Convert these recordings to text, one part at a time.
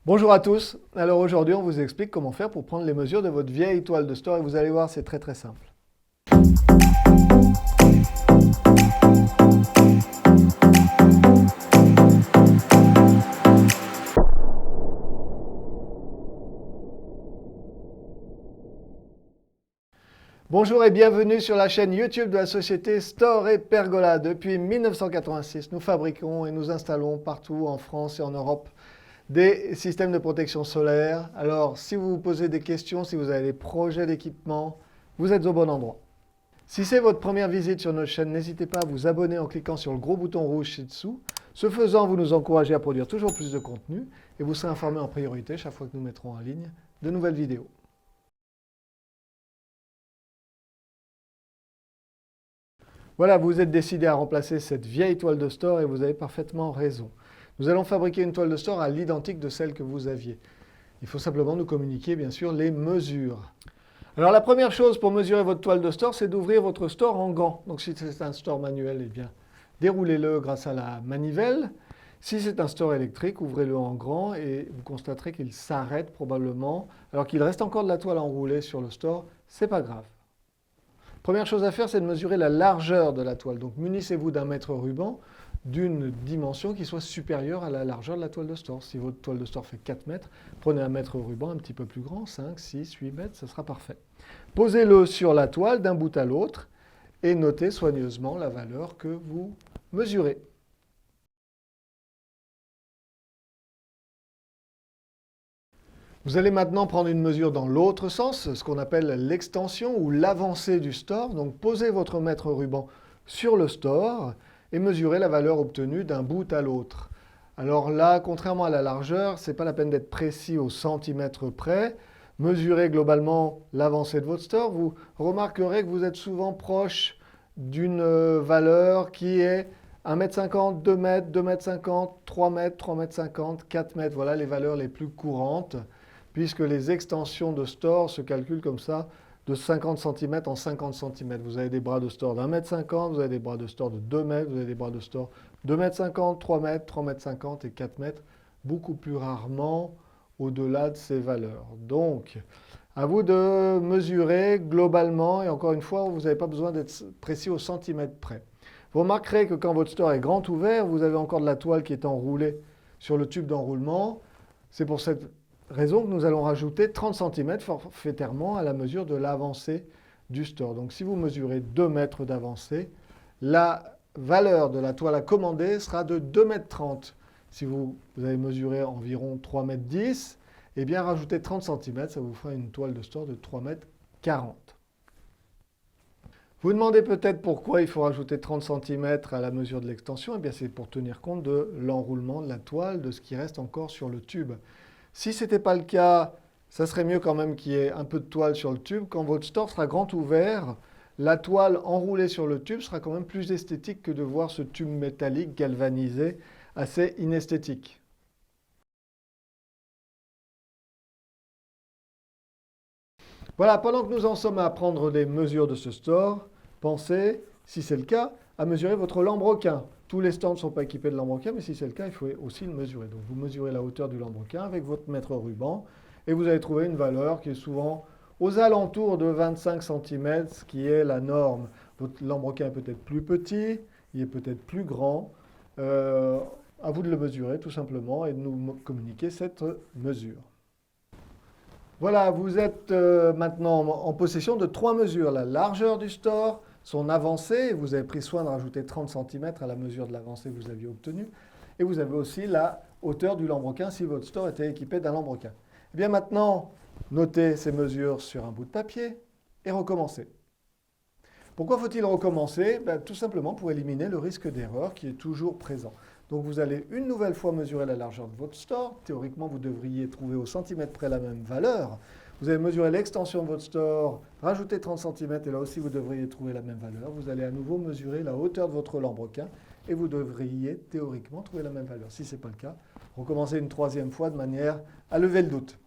Bonjour à tous, alors aujourd'hui on vous explique comment faire pour prendre les mesures de votre vieille toile de store et vous allez voir c'est très simple. Bonjour et bienvenue sur la chaîne YouTube de la société Store et Pergola. Depuis 1986, nous fabriquons et nous installons partout en France et en Europe des systèmes de protection solaire. Alors, si vous vous posez des questions, si vous avez des projets d'équipement, vous êtes au bon endroit. Si c'est votre première visite sur notre chaîne, n'hésitez pas à vous abonner en cliquant sur le gros bouton rouge ci-dessous. Ce faisant, vous nous encouragez à produire toujours plus de contenu et vous serez informé en priorité chaque fois que nous mettrons en ligne de nouvelles vidéos. Voilà, vous êtes décidé à remplacer cette vieille toile de store et vous avez parfaitement raison. Nous allons fabriquer une toile de store à l'identique de celle que vous aviez. Il faut simplement nous communiquer, bien sûr, les mesures. Alors la première chose pour mesurer votre toile de store, c'est d'ouvrir votre store en grand. Donc si c'est un store manuel, eh bien, déroulez-le grâce à la manivelle. Si c'est un store électrique, ouvrez-le en grand et vous constaterez qu'il s'arrête probablement. Alors qu'il reste encore de la toile enroulée sur le store, c'est pas grave. Première chose à faire, c'est de mesurer la largeur de la toile. Donc munissez-vous d'un mètre ruban d'une dimension qui soit supérieure à la largeur de la toile de store. Si votre toile de store fait 4 mètres, prenez un mètre ruban un petit peu plus grand, 5, 6, 8 mètres, ça sera parfait. Posez-le sur la toile d'un bout à l'autre et notez soigneusement la valeur que vous mesurez. Vous allez maintenant prendre une mesure dans l'autre sens, ce qu'on appelle l'extension ou l'avancée du store. Donc posez votre mètre ruban sur le store et mesurez la valeur obtenue d'un bout à l'autre. Alors là, contrairement à la largeur, ce n'est pas la peine d'être précis au centimètre près. Mesurez globalement l'avancée de votre store. Vous remarquerez que vous êtes souvent proche d'une valeur qui est 1,50 m, 2 m, 2,50 m, 3 m, 3,50 m, 4 m. Voilà les valeurs les plus courantes, puisque les extensions de store se calculent comme ça, de 50 cm en 50 cm. Vous avez des bras de store d'1,50 m, vous avez des bras de store de 2 mètres, vous avez des bras de store de 2,50 m, 3 mètres, 3,50 m et 4 mètres, beaucoup plus rarement au-delà de ces valeurs. Donc, à vous de mesurer globalement, et encore une fois, vous n'avez pas besoin d'être précis au centimètre près. Vous remarquerez que quand votre store est grand ouvert, vous avez encore de la toile qui est enroulée sur le tube d'enroulement. C'est pour cette raison que nous allons rajouter 30 cm forfaitairement à la mesure de l'avancée du store. Donc si vous mesurez 2 mètres d'avancée, la valeur de la toile à commander sera de 2,30 m. Si vous avez mesuré environ 3,10 m, eh bien rajoutez 30 cm, ça vous fera une toile de store de 3,40 m. Vous demandez peut-être pourquoi il faut rajouter 30 cm à la mesure de l'extension. Eh bien c'est pour tenir compte de l'enroulement de la toile, de ce qui reste encore sur le tube. Si ce n'était pas le cas, ça serait mieux quand même qu'il y ait un peu de toile sur le tube. Quand votre store sera grand ouvert, la toile enroulée sur le tube sera quand même plus esthétique que de voir ce tube métallique galvanisé, assez inesthétique. Voilà, pendant que nous en sommes à prendre des mesures de ce store, pensez, si c'est le cas, à mesurer votre lambrequin. Tous les stands ne sont pas équipés de lambrequin, mais si c'est le cas, il faut aussi le mesurer. Donc vous mesurez la hauteur du lambrequin avec votre mètre ruban et vous allez trouver une valeur qui est souvent aux alentours de 25 cm, ce qui est la norme. Votre lambrequin est peut-être plus petit, il est peut-être plus grand. À vous de le mesurer tout simplement et de nous communiquer cette mesure. Voilà, vous êtes maintenant en possession de 3 mesures. La largeur du store, son avancée, vous avez pris soin de rajouter 30 cm à la mesure de l'avancée que vous aviez obtenue. Et vous avez aussi la hauteur du lambrequin si votre store était équipé d'un lambrequin. Eh bien maintenant, notez ces mesures sur un bout de papier et recommencez. Pourquoi faut-il recommencer? Tout simplement pour éliminer le risque d'erreur qui est toujours présent. Donc vous allez une nouvelle fois mesurer la largeur de votre store. Théoriquement, vous devriez trouver au centimètre près la même valeur. Vous allez mesurer l'extension de votre store, rajouter 30 cm et là aussi vous devriez trouver la même valeur. Vous allez à nouveau mesurer la hauteur de votre lambrequin et vous devriez théoriquement trouver la même valeur. Si ce n'est pas le cas, recommencez une troisième fois de manière à lever le doute.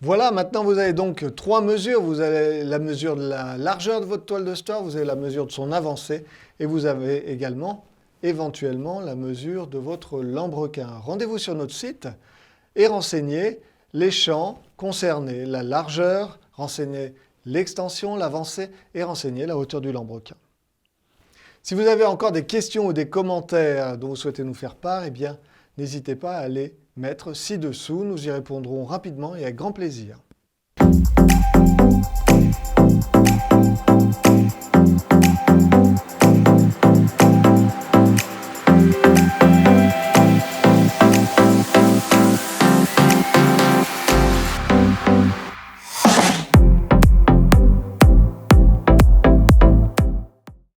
Voilà, maintenant vous avez donc 3 mesures. Vous avez la mesure de la largeur de votre toile de store, vous avez la mesure de son avancée et vous avez également éventuellement la mesure de votre lambrequin. Rendez-vous sur notre site et renseigner les champs concernés, la largeur, renseigner l'extension, l'avancée et renseigner la hauteur du lambrequin. Si vous avez encore des questions ou des commentaires dont vous souhaitez nous faire part, eh bien, n'hésitez pas à les mettre ci-dessous. Nous y répondrons rapidement et avec grand plaisir.